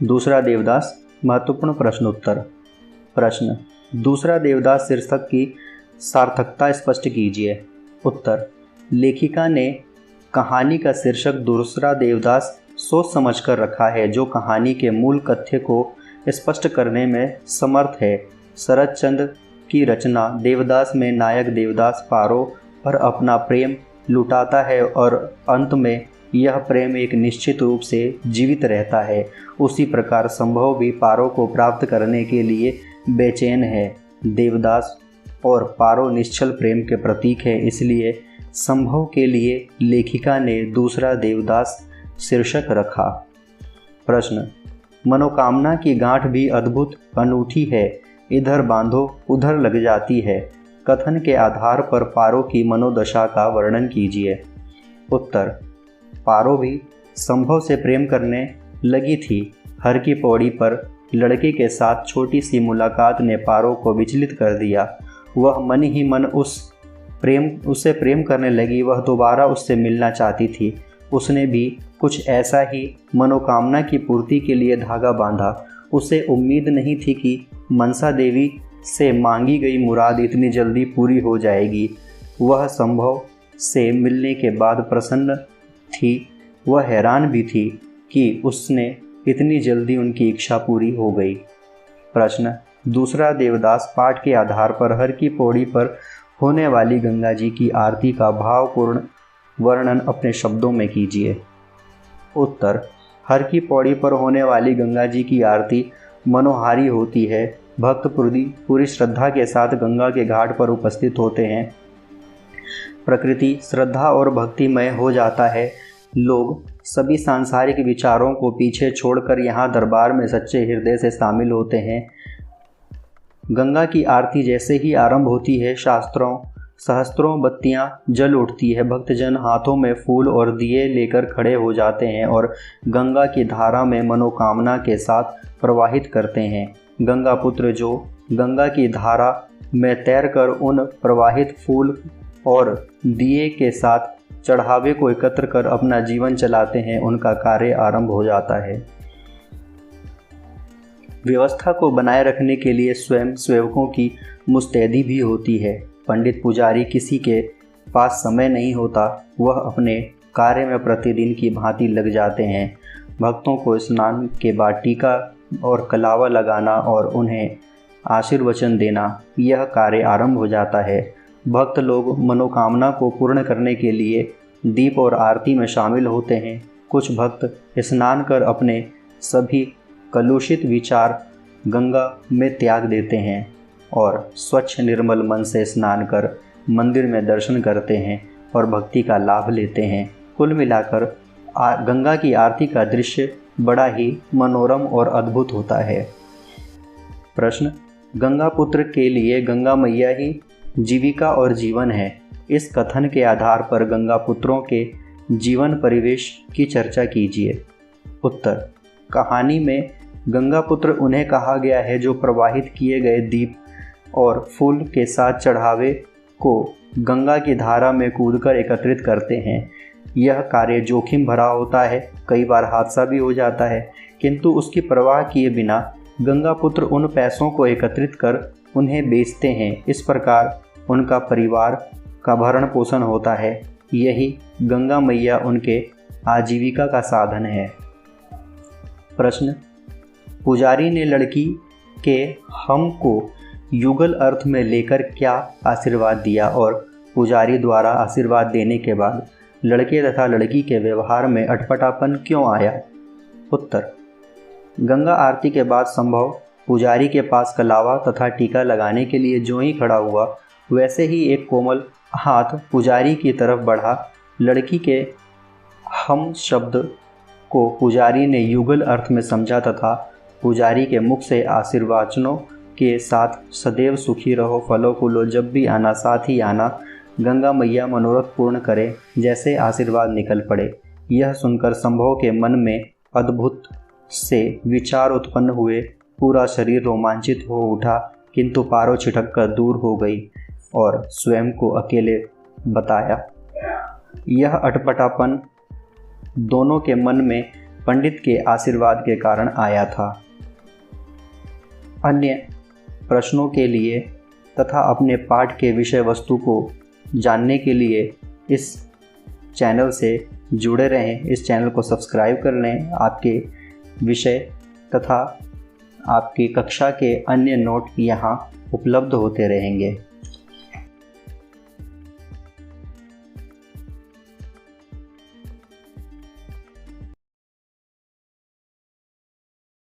दूसरा देवदास महत्वपूर्ण प्रश्नोत्तर। प्रश्न, दूसरा देवदास शीर्षक की सार्थकता स्पष्ट कीजिए। उत्तर, लेखिका ने कहानी का शीर्षक दूसरा देवदास सोच समझकर रखा है, जो कहानी के मूल कथ्य को स्पष्ट करने में समर्थ है। शरद चंद्र की रचना देवदास में नायक देवदास पारो पर अपना प्रेम लुटाता है और अंत में यह प्रेम एक निश्चित रूप से जीवित रहता है। उसी प्रकार संभव भी पारो को प्राप्त करने के लिए बेचैन है। देवदास और पारो निश्चल प्रेम के प्रतीक है, इसलिए संभव के लिए लेखिका ने दूसरा देवदास शीर्षक रखा। प्रश्न, मनोकामना की गांठ भी अद्भुत अनूठी है, इधर बांधो उधर लग जाती है। कथन के आधार पर पारो की मनोदशा का वर्णन कीजिए। उत्तर, पारो भी संभव से प्रेम करने लगी थी। हर की पौड़ी पर लड़के के साथ छोटी सी मुलाकात ने पारो को विचलित कर दिया। वह मन ही मन उससे प्रेम करने लगी। वह दोबारा उससे मिलना चाहती थी। उसने भी कुछ ऐसा ही मनोकामना की पूर्ति के लिए धागा बांधा। उसे उम्मीद नहीं थी कि मनसा देवी से मांगी गई मुराद इतनी जल्दी पूरी हो जाएगी। वह संभव से मिलने के बाद प्रसन्न थी। वह हैरान भी थी कि उसने इतनी जल्दी उनकी इच्छा पूरी हो गई। प्रश्न, दूसरा देवदास पाठ के आधार पर हर की पौड़ी पर होने वाली गंगा जी की आरती का भावपूर्ण वर्णन अपने शब्दों में कीजिए। उत्तर, हर की पौड़ी पर होने वाली गंगा जी की आरती मनोहारी होती है। भक्त पूरी श्रद्धा के साथ गंगा के घाट पर उपस्थित होते हैं। प्रकृति श्रद्धा और भक्तिमय हो जाता है। लोग सभी सांसारिक विचारों को पीछे छोड़कर यहाँ दरबार में सच्चे हृदय से शामिल होते हैं। गंगा की आरती जैसे ही आरंभ होती है, सहस्त्रों बत्तियां जल उठती है। भक्तजन हाथों में फूल और दिए लेकर खड़े हो जाते हैं और गंगा की धारा में मनोकामना के साथ प्रवाहित करते हैं। गंगा पुत्र जो गंगा की धारा में तैरकर उन प्रवाहित फूल और दिए के साथ चढ़ावे को एकत्र कर अपना जीवन चलाते हैं, उनका कार्य आरंभ हो जाता है। व्यवस्था को बनाए रखने के लिए स्वयं सेवकों की मुस्तैदी भी होती है। पंडित पुजारी किसी के पास समय नहीं होता, वह अपने कार्य में प्रतिदिन की भांति लग जाते हैं। भक्तों को स्नान के बाद टीका और कलावा लगाना और उन्हें आशीर्वचन देना, यह कार्य आरंभ हो जाता है। भक्त लोग मनोकामना को पूर्ण करने के लिए दीप और आरती में शामिल होते हैं। कुछ भक्त स्नान कर अपने सभी कलुषित विचार गंगा में त्याग देते हैं और स्वच्छ निर्मल मन से स्नान कर मंदिर में दर्शन करते हैं और भक्ति का लाभ लेते हैं। कुल मिलाकर गंगा की आरती का दृश्य बड़ा ही मनोरम और अद्भुत होता है। प्रश्न, गंगा पुत्र के लिए गंगा मैया ही जीविका और जीवन है। इस कथन के आधार पर गंगा पुत्रों के जीवन परिवेश की चर्चा कीजिए। उत्तर, कहानी में गंगा पुत्र उन्हें कहा गया है जो प्रवाहित किए गए दीप और फूल के साथ चढ़ावे को गंगा की धारा में कूदकर एकत्रित करते हैं। यह कार्य जोखिम भरा होता है, कई बार हादसा भी हो जाता है, किंतु उसकी परवाह किए बिना गंगा पुत्र उन पैसों को एकत्रित कर उन्हें बेचते हैं। इस प्रकार उनका परिवार का भरण पोषण होता है। यही गंगा मैया उनके आजीविका का साधन है। प्रश्न, पुजारी ने लड़की के हम को युगल अर्थ में लेकर क्या आशीर्वाद दिया और पुजारी द्वारा आशीर्वाद देने के बाद लड़के तथा लड़की के व्यवहार में अटपटापन क्यों आया? उत्तर, गंगा आरती के बाद संभव पुजारी के पास कलावा तथा टीका लगाने के लिए जो ही खड़ा हुआ, वैसे ही एक कोमल हाथ पुजारी की तरफ बढ़ा। लड़की के हम शब्द को पुजारी ने युगल अर्थ में समझा तथा पुजारी के मुख से आशीर्वचनों के साथ सदैव सुखी रहो, फलो फूलो, जब भी आना साथ ही आना, गंगा मैया मनोरथ पूर्ण करे, जैसे आशीर्वाद निकल पड़े। यह सुनकर संभव के मन में अद्भुत से विचार उत्पन्न हुए। पूरा शरीर रोमांचित हो उठा, किंतु पारो छिटक कर दूर हो गई और स्वयं को अकेले बताया। यह अटपटापन दोनों के मन में पंडित के आशीर्वाद के कारण आया था। अन्य प्रश्नों के लिए तथा अपने पाठ के विषय वस्तु को जानने के लिए इस चैनल से जुड़े रहें। इस चैनल को सब्सक्राइब कर लें। आपके विषय तथा आपकी कक्षा के अन्य नोट यहाँ उपलब्ध होते रहेंगे।